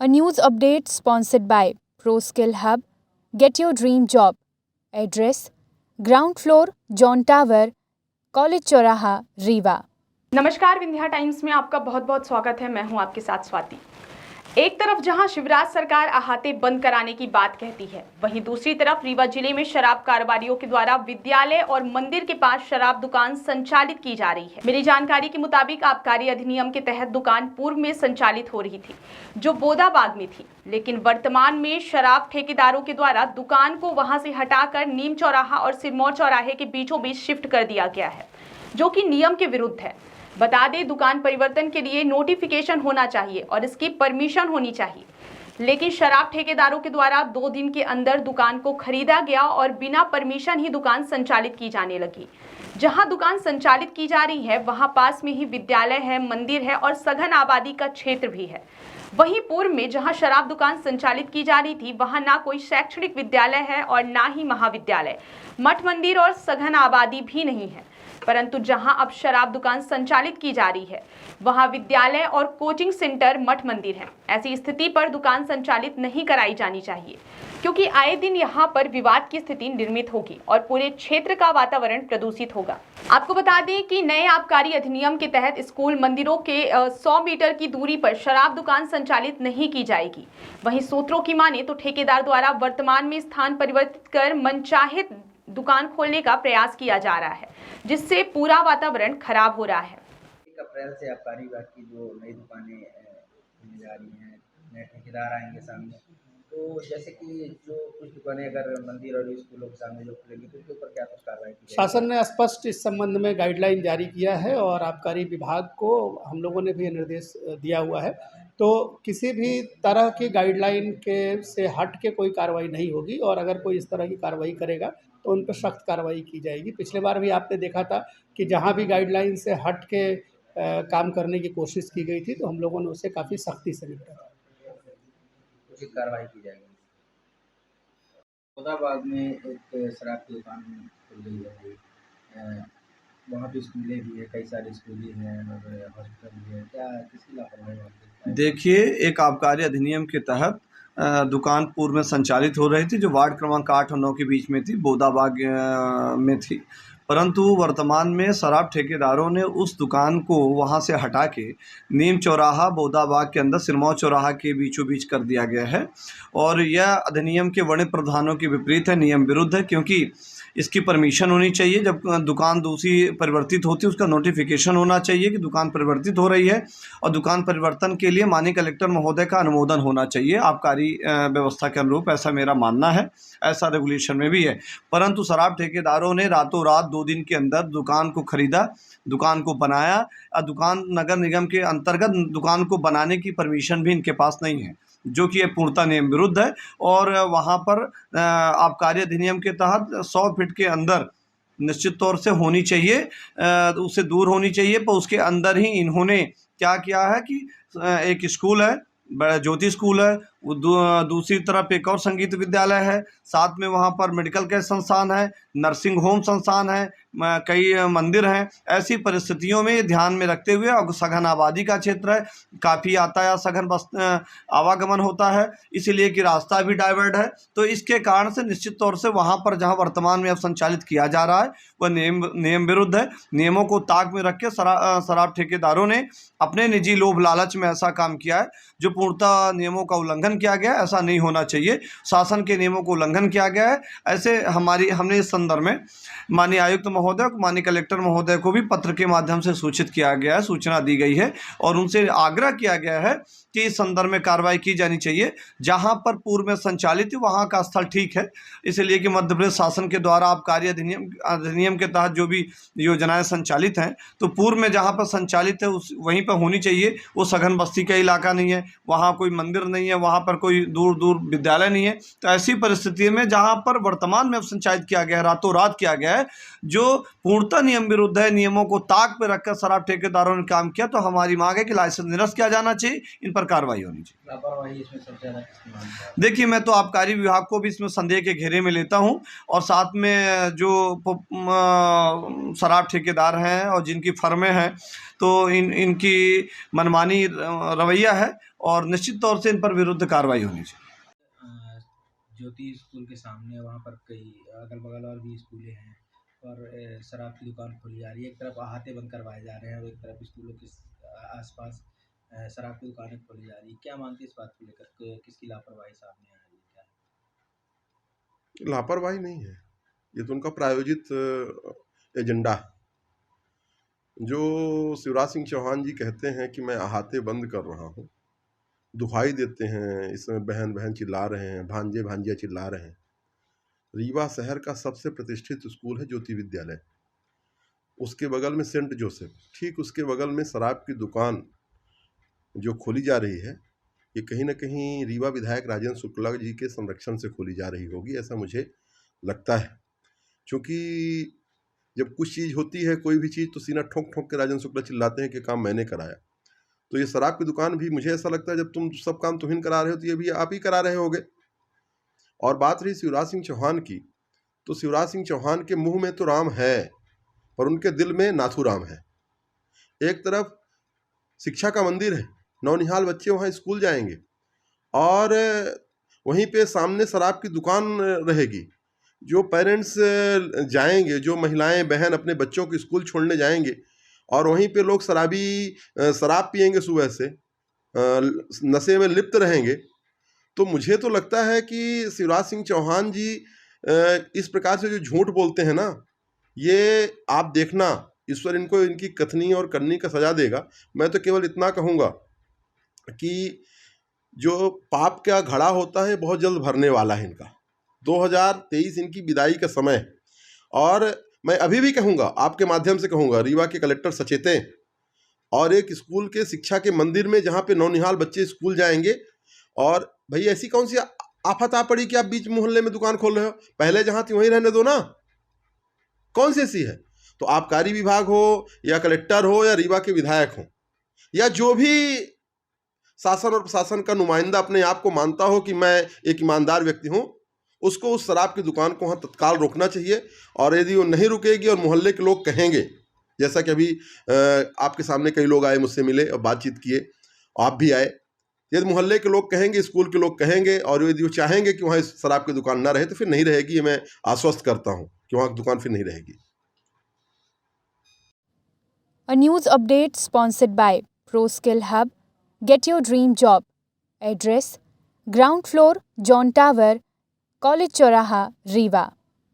A news update sponsored by ProSkill Hub. Get your dream job. Address: Ground floor, John Tower, College चौराहा, रीवा। नमस्कार, Vindhya times में आपका बहुत बहुत स्वागत है। मैं हूं आपके साथ स्वाति। एक तरफ जहां शिवराज सरकार अहाते बंद कराने की बात कहती है, वहीं दूसरी तरफ रीवा जिले में शराब कारोबारियों के द्वारा विद्यालय और मंदिर के पास शराब दुकान संचालित की जा रही है। मिली जानकारी के मुताबिक आबकारी अधिनियम के तहत दुकान पूर्व में संचालित हो रही थी, जो बोदाबाग में थी, लेकिन वर्तमान में शराब ठेकेदारों के द्वारा दुकान को वहां से हटाकर नीम चौराहा और सिरमौर चौराहे के बीचों बीच शिफ्ट कर दिया गया है, जो कि नियम के विरुद्ध है। बता दें, दुकान परिवर्तन के लिए नोटिफिकेशन होना चाहिए और इसकी परमिशन होनी चाहिए, लेकिन शराब ठेकेदारों के द्वारा 2 दिन के अंदर दुकान को खरीदा गया और बिना परमिशन ही दुकान संचालित की जाने लगी। जहां दुकान संचालित की जा रही है, वहां पास में ही विद्यालय है, मंदिर है और सघन आबादी का क्षेत्र भी है। वहीं पूर्व में जहां शराब दुकान संचालित की जा रही थी, वहां ना कोई शैक्षणिक विद्यालय है और ना ही महाविद्यालय, मठ मंदिर और सघन आबादी भी नहीं है। परंतु जहां अब शराब दुकान संचालित की जा रही है, वहां विद्यालय और कोचिंग सेंटर, मठ मंदिर है। ऐसी स्थिति पर दुकान संचालित नहीं कराई जानी चाहिए, क्योंकि आए दिन यहां पर विवाद की स्थिति निर्मित होगी और पूरे क्षेत्र का वातावरण प्रदूषित होगा। आपको बता दें कि नए आबकारी अधिनियम के तहत स्कूल, मंदिरों के 100 मीटर की दूरी पर शराब दुकान संचालित नहीं की जाएगी। वहीं सूत्रों की माने तो ठेकेदार द्वारा वर्तमान में स्थान परिवर्तित कर मनचाहे दुकान खोलने का प्रयास किया जा रहा है, जिससे पूरा वातावरण खराब हो रहा है। 1 अप्रैल से आबकारी विभाग की जो नई दुकानें खुलने जा रही हैं, नए ठेकेदार आएंगे सामने, तो जैसे कि जो कुछ दुकानें अगर मंदिर और स्कूलों के सामने जो खुलेंगी, तो उसके ऊपर क्या कुछ कार्रवाई की जाएगी? शासन ने स्पष्ट इस संबंध में गाइडलाइन जारी किया है और आबकारी विभाग को हम लोगों ने भी निर्देश दिया हुआ है। तो किसी भी तरह की गाइडलाइन के से हट के कोई कार्रवाई नहीं होगी और अगर कोई इस तरह की कार्रवाई करेगा तो उन पर सख्त कार्रवाई की जाएगी। पिछले बार भी आपने देखा था कि जहाँ भी गाइडलाइन से हट के काम करने की कोशिश की गई थी, तो हम लोगों ने उसे काफ़ी सख्ती से निपटा था। उचित कार्रवाई की जाएगी। बोदाबाग में एक शराब की दुकान खुल गई है, वहाँ पे स्कूलें भी है, कई सारे स्कूलें हैं और हॉस्पिटल भी है, क्या किसकी लापरवाही है? देखिए, एक आबकारी अधिनियम के तहत दुकान पूर्व में संचालित हो रही थी, जो वार्ड क्रमांक 8 और 9 के बीच में थी, बोदाबाग में थी। परंतु वर्तमान में शराब ठेकेदारों ने उस दुकान को वहां से हटा के नीम चौराहा, बोदाबाग के अंदर सिरमौर चौराहा के बीचों बीच कर दिया गया है और यह अधिनियम के वर्णित प्रावधानों के विपरीत है, नियम विरुद्ध है, क्योंकि इसकी परमिशन होनी चाहिए। जब दुकान दूसरी परिवर्तित होती है, उसका नोटिफिकेशन होना चाहिए कि दुकान परिवर्तित हो रही है और दुकान परिवर्तन के लिए माननीय कलेक्टर महोदय का अनुमोदन होना चाहिए आबकारी व्यवस्था के अनुरूप, ऐसा मेरा मानना है। ऐसा रेगुलेशन में भी है। परंतु शराब ठेकेदारों ने रातों रात 2 दिन के अंदर दुकान को खरीदा, दुकान को बनाया और दुकान नगर निगम के अंतर्गत दुकान को बनाने की परमिशन भी इनके पास नहीं है, जो कि ये पूर्णतः नियम विरुद्ध है। और वहाँ पर आबकारी अधिनियम के तहत 100 फीट के अंदर निश्चित तौर से होनी चाहिए, उससे दूर होनी चाहिए, पर उसके अंदर ही इन्होंने क्या किया है कि एक स्कूल है, बड़ा ज्योति स्कूल है, वो दूसरी तरफ एक और संगीत विद्यालय है, साथ में वहाँ पर मेडिकल के संस्थान है, नर्सिंग होम संस्थान है, कई मंदिर हैं। ऐसी परिस्थितियों में ध्यान में रखते हुए, और सघन आबादी का क्षेत्र है, काफ़ी यातायात सघन आवागमन होता है, इसीलिए कि रास्ता भी डाइवर्ट है, तो इसके कारण से निश्चित तौर से वहाँ पर जहाँ वर्तमान में अब संचालित किया जा रहा है वह नियम विरुद्ध है। नियमों को ताक में रख के शराब ठेकेदारों ने अपने निजी लोभ लालच में ऐसा काम किया है, जो पूर्णतः नियमों का उल्लंघन किया गया। ऐसा नहीं होना चाहिए, शासन के नियमों को उल्लंघन किया गया है। ऐसे हमने इस संदर्भ में माननीय आयुक्त महोदय, माननीय कलेक्टर महोदय को भी पत्र के माध्यम से सूचित किया गया है, सूचना दी गई है और उनसे आग्रह किया गया है कि इस संदर्भ में कार्रवाई की जानी चाहिए। जहां पर पूर्व में संचालित है वहां का स्थल ठीक है, इसलिए कि मध्य प्रदेश शासन के द्वारा आबकारी अधिनियम के तहत जो भी योजनाएं संचालित हैं, तो पूर्व में जहां पर संचालित है वहीं पर होनी चाहिए। वो सघन बस्ती का इलाका नहीं है, वहाँ कोई मंदिर नहीं है, वहाँ पर कोई दूर दूर विद्यालय नहीं है। तो ऐसी परिस्थिति में जहाँ पर वर्तमान में अब संचालित किया गया है, रातों रात किया गया है, जो पूर्णतः नियम विरुद्ध है, नियमों को ताक पे रखकर शराब ठेकेदारों ने काम किया, तो हमारी मांग है कि लाइसेंस निरस्त किया जाना चाहिए, इन पर कार्रवाई होनी चाहिए। लापरवाही इसमें सबसे ज़्यादा किसकी मानते हैं? देखिए, मैं तो आबकारी विभाग को भी इसमें संदेह के घेरे में लेता हूं और साथ में जो शराब ठेकेदार हैं और जिनकी फर्में हैं, तो इनकी मनमानी रवैया है और निश्चित तौर से इन पर विरुद्ध कार्रवाई होनी चाहिए। ज्योति स्कूल के सामने वहाँ पर कई अगल बगल और भी स्कूलें हैं और शराब की दुकान खोली जा रही है। एक तरफ अहाते बंद करवाए जा रहे हैं और एक तरफ स्कूलों के आसपास शराब की दुकानें खोली जा रही है। क्या मानते हैं इस बात को लेकर, किसकी लापरवाही सामने आ रही है? क्या है? लापरवाही नहीं है, ये तो उनका प्रायोजित एजेंडा है। जो शिवराज सिंह चौहान जी कहते हैं कि मैं अहाते बंद कर रहा हूँ, दुहाई देते हैं, इसमें बहन बहन चिल्ला रहे हैं, भांजे भांजिया चिल्ला रहे हैं। रीवा शहर का सबसे प्रतिष्ठित स्कूल है ज्योति विद्यालय, उसके बगल में सेंट जोसेफ, ठीक उसके बगल में शराब की दुकान जो खोली जा रही है, ये कहीं ना कहीं रीवा विधायक राजेंद्र शुक्ला जी के संरक्षण से खोली जा रही होगी, ऐसा मुझे लगता है। क्योंकि जब कुछ चीज़ होती है, कोई भी चीज़, तो सीना ठोक ठोक के राजेंद्र शुक्ला चिल्लाते हैं कि काम मैंने कराया। तो ये शराब की दुकान भी मुझे ऐसा लगता है जब तुम सब काम तुम ही करा रहे हो तो ये भी आप ही करा रहे होगे। और बात रही शिवराज सिंह चौहान की, तो शिवराज सिंह चौहान के मुंह में तो राम है पर उनके दिल में नाथूराम है। एक तरफ शिक्षा का मंदिर है, नौनिहाल बच्चे वहाँ स्कूल जाएंगे और वहीं पे सामने शराब की दुकान रहेगी। जो पेरेंट्स जाएंगे, जो महिलाएं बहन अपने बच्चों को स्कूल छोड़ने जाएंगे और वहीं पे लोग शराब पिएंगे, सुबह से नशे में लिप्त रहेंगे। तो मुझे तो लगता है कि शिवराज सिंह चौहान जी इस प्रकार से जो झूठ बोलते हैं ना, ये आप देखना ईश्वर इनको इनकी कथनी और करनी का सजा देगा। मैं तो केवल इतना कहूँगा कि जो पाप का घड़ा होता है बहुत जल्द भरने वाला है इनका। 2023 इनकी विदाई का समय है। और मैं अभी भी कहूँगा, आपके माध्यम से कहूँगा, रीवा के कलेक्टर सचेतें और एक स्कूल के शिक्षा के मंदिर में जहाँ पे नौनिहाल बच्चे स्कूल जाएंगे, और भाई ऐसी कौन सी आफत आ पड़ी कि आप बीच मोहल्ले में दुकान खोल रहे हो? पहले जहाँ थी वहीं रहने दो ना, कौन सी ऐसी है? तो आबकारी विभाग हो या कलेक्टर हो या रीवा के विधायक हो या जो भी शासन और प्रशासन का नुमाइंदा अपने आप को मानता हो कि मैं एक ईमानदार व्यक्ति हूँ, उसको उस शराब की दुकान को वहाँ तत्काल रोकना चाहिए। और यदि वो नहीं रुकेगी और मोहल्ले के लोग कहेंगे, जैसा कि अभी आपके सामने कई लोग आए, मुझसे मिले और बातचीत किए, आप भी आए, यदि मोहल्ले के लोग कहेंगे, स्कूल के लोग कहेंगे और यदि वो चाहेंगे कि वहाँ इस शराब की दुकान ना रहे, तो फिर नहीं रहेगी। ये मैं आश्वस्त करता हूँ कि वहाँ दुकान फिर नहीं रहेगी। A news update sponsored by ProSkill Hub. Get your dream job. Address: ground floor, John Tower, College Choraha, Rewa.